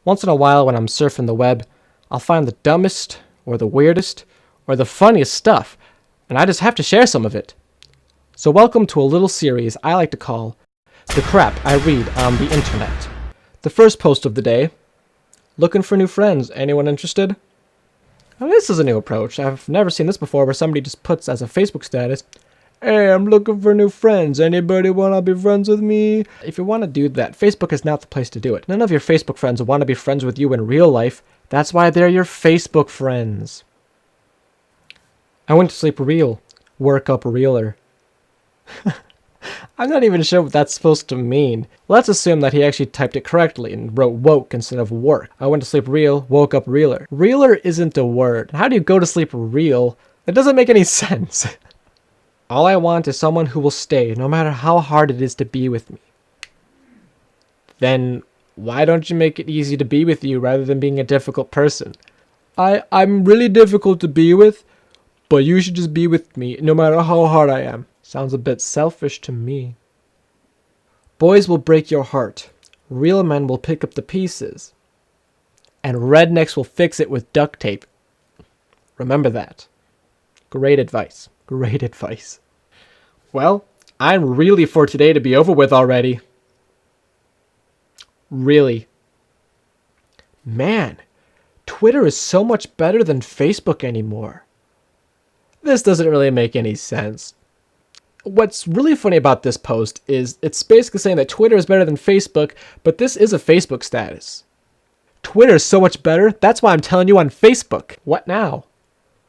Once in a while when I'm surfing the web, I'll find the dumbest, or the weirdest, or the funniest stuff, and I just have to share some of it. So welcome to a little series I like to call The Crap I Read on the Internet. The first post of the day, looking for new friends, anyone interested? Now, this is a new approach. I've never seen this before where somebody just puts as a Facebook status, "Hey, I'm looking for new friends. Anybody want to be friends with me?" If you want to do that, Facebook is not the place to do it. None of your Facebook friends want to be friends with you in real life. That's why they're your Facebook friends. I went to sleep real. Workup realer. I'm not even sure what that's supposed to mean. Let's assume that he actually typed it correctly and wrote woke instead of work. I went to sleep real, woke up realer. Realer isn't a word. How do you go to sleep real? That doesn't make any sense. All I want is someone who will stay, no matter how hard it is to be with me. Then why don't you make it easy to be with you rather than being a difficult person? I'm really difficult to be with, but you should just be with me, no matter how hard I am. Sounds a bit selfish to me. Boys will break your heart. Real men will pick up the pieces. And rednecks will fix it with duct tape. Remember that. Great advice. Great advice. Well, I'm really for today to be over with already. Really. Man, Twitter is so much better than Facebook anymore. This doesn't really make any sense. What's really funny about this post is it's basically saying that Twitter is better than Facebook, but this is a Facebook status. Twitter is so much better, that's why I'm telling you on Facebook. What now?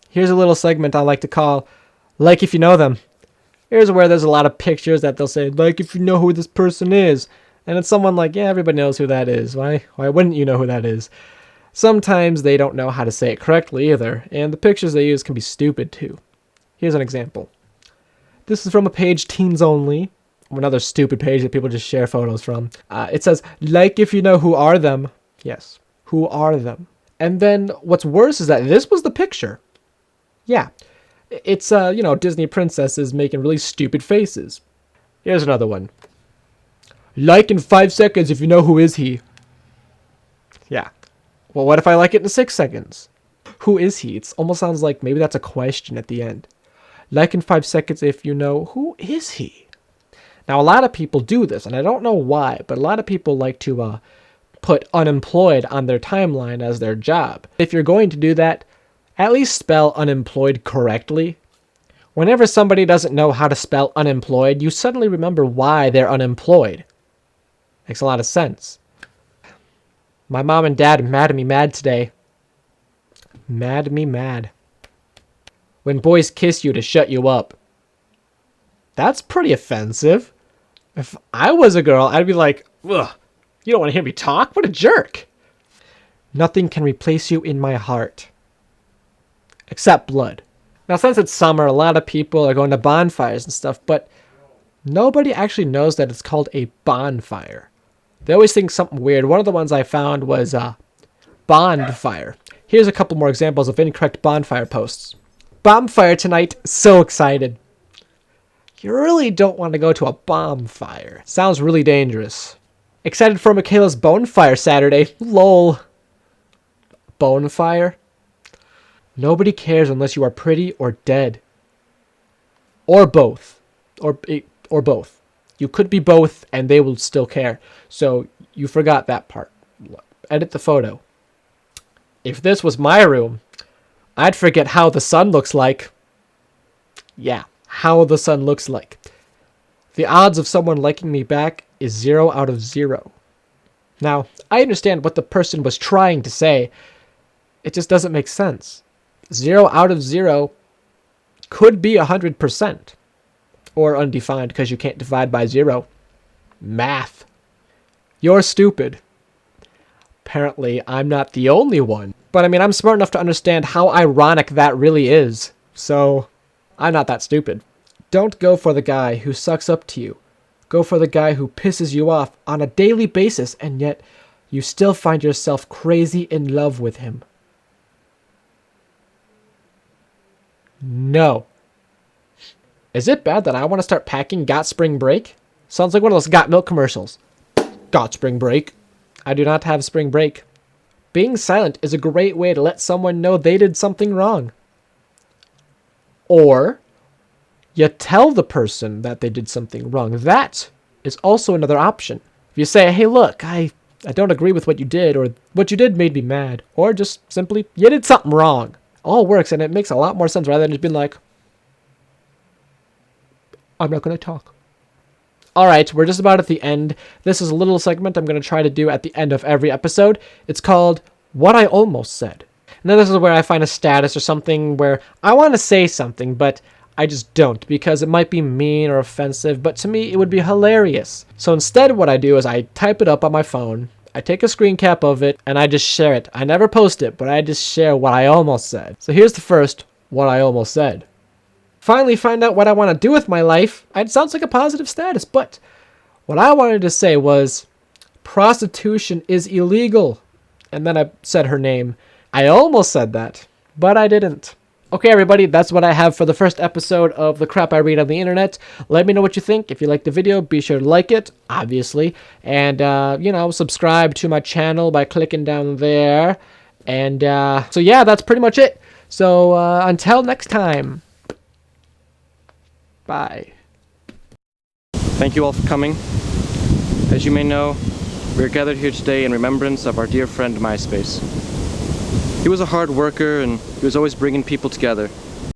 Here's a little segment I like to call, Like If You Know Them. Here's where there's a lot of pictures that they'll say, like if you know who this person is. And it's someone like, yeah, everybody knows who that is. Why wouldn't you know who that is? Sometimes they don't know how to say it correctly either, and the pictures they use can be stupid too. Here's an example. This is from a page Teens Only, another stupid page that people just share photos from. It says, like if you know who are them. Yes, who are them. And then what's worse is that this was the picture. Yeah, it's, Disney princesses making really stupid faces. Here's another one. Like in 5 seconds if you know who is he. Yeah. Well, what if I like it in 6 seconds? Who is he? It almost sounds like maybe that's a question at the end. Like in 5 seconds if you know, who is he? Now, a lot of people do this, and I don't know why, but a lot of people like to put unemployed on their timeline as their job. If you're going to do that, at least spell unemployed correctly. Whenever somebody doesn't know how to spell unemployed, you suddenly remember why they're unemployed. Makes a lot of sense. My mom and dad mad at me mad today. Mad me mad. When boys kiss you to shut you up. That's pretty offensive. If I was a girl, I'd be like, ugh, you don't want to hear me talk? What a jerk. Nothing can replace you in my heart. Except blood. Now, since it's summer, a lot of people are going to bonfires and stuff, but nobody actually knows that it's called a bonfire. They always think something weird. One of the ones I found was Bonfire. Here's a couple more examples of incorrect bonfire posts. Bonfire tonight, so excited. You really don't want to go to a bonfire. Sounds really dangerous. Excited for Michaela's bonfire Saturday. Lol. Bonfire? Nobody cares unless you are pretty or dead. Or both. Or both. You could be both and they will still care. So you forgot that part. Edit the photo. If this was my room, I'd forget how the sun looks like. Yeah, how the sun looks like. The odds of someone liking me back is 0 out of 0. Now, I understand what the person was trying to say. It just doesn't make sense. 0 out of 0 could be 100%. Or undefined because you can't divide by 0. Math. You're stupid. Apparently, I'm not the only one. But I mean, I'm smart enough to understand how ironic that really is. So, I'm not that stupid. Don't go for the guy who sucks up to you. Go for the guy who pisses you off on a daily basis, and yet you still find yourself crazy in love with him. No. Is it bad that I want to start packing Got Spring Break? Sounds like one of those Got Milk commercials. Got Spring Break. I do not have spring break. being silent is a great way to let someone know they did something wrong. Or you tell the person that they did something wrong. That is also another option. If you say, hey, look, I don't agree with what you did, or what you did made me mad, or just simply, you did something wrong. All works, and it makes a lot more sense rather than just being like, I'm not going to talk. All right, we're just about at the end. This is a little segment I'm going to try to do at the end of every episode. It's called What I Almost Said. And then this is where I find a status or something where I want to say something, but I just don't because it might be mean or offensive, but to me it would be hilarious. So instead what I do is I type it up on my phone, I take a screen cap of it, and I just share it. I never post it, but I just share what I almost said. So here's the first What I Almost Said. Finally find out what I want to do with my life. It sounds like a positive status, but what I wanted to say was prostitution is illegal. And then I said her name. I almost said that, but I didn't. Okay, everybody, that's what I have for the first episode of The Crap I Read on the Internet. Let me know what you think. If you liked the video, be sure to like it, obviously. And, subscribe to my channel by clicking down there. And, so yeah, that's pretty much it. So, until next time. Bye. Thank you all for coming. As you may know, we are gathered here today in remembrance of our dear friend MySpace. He was a hard worker and he was always bringing people together.